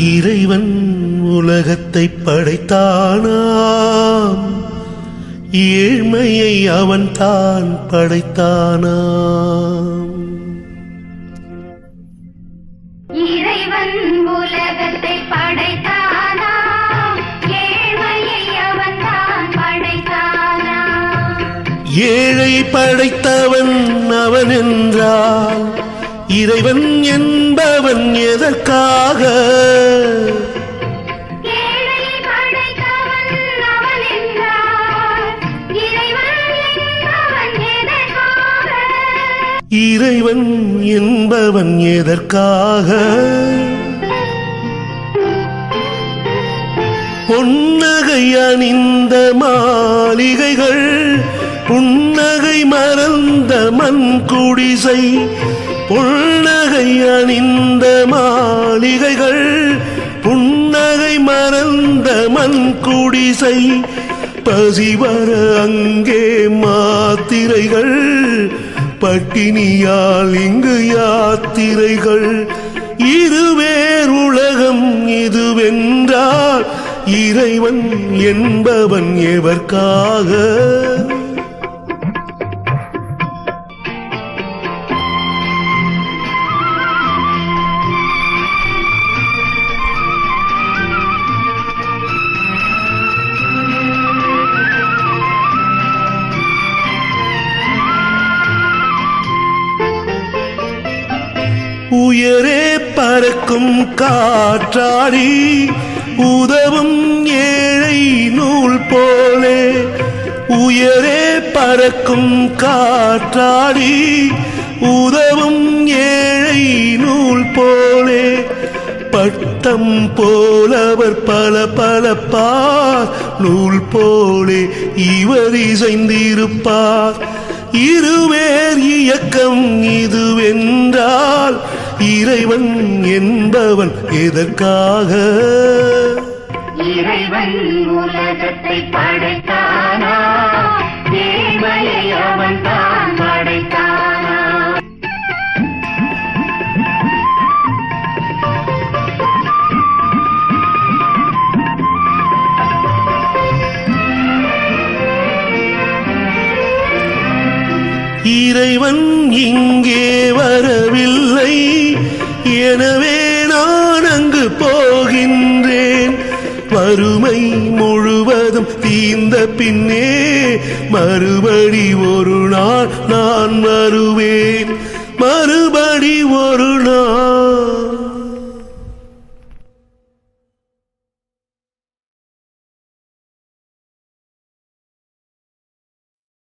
இறைவன் உலகத்தை படைத்தானாம், ஏழ்மையை அவன் தான் படைத்தானாம். இறைவன் உலகத்தை படைத்தானாம், ஏழ்மையை அவன் தான் படைத்தானாம். ஏழை படைத்தவன் அவன் என்றால் இறைவன் என்பவன் எதற்காக? ஏழை படைத்தவன் அவன் என்றால் இறைவன் என்பவன் எதற்காக? இறைவன் என்பவன் எதற்காக? பொன்னகை அணிந்த மாளிகைகள், புன்னகை மறந்த மண் குடிசை. பொன்னகை அணிந்த மாளிகைகள், புன்னகை மறந்த மண் குடிசை. பசிவர அங்கே மாத்திரைகள், பட்டினியால் இங்கு யாத்திரைகள். இருவேர் உலகம் இதுவென்றால் இறைவன் என்பவன் எவர்க்காக? உயரே பறக்கும் காற்றாடி உதவும் ஏழை நூல் போலே. உயரே பறக்கும் காற்றாடி உதவும் ஏழை நூல் போலே. பட்டம் போலவர் பல பலப்பார், நூல் போலே இவர் இசைந்திருப்பார். இருவேர் இயக்கம் இதுவென்றால் இறைவன் என்பவன் எதற்காக? இறைவன் உலகத்தை படைத்தானாம், ஏழ்மையை அவன் தான் படைத்தானாம். இறைவன் இங்கே வரவில்லை, எனவே நான் அங்கு போகின்றேன். வறுமை முழுவதும் தீர்ந்த பின்னே மறுபடி ஒரு நாள் நான் வருவேன். மறுபடி ஒரு நாள்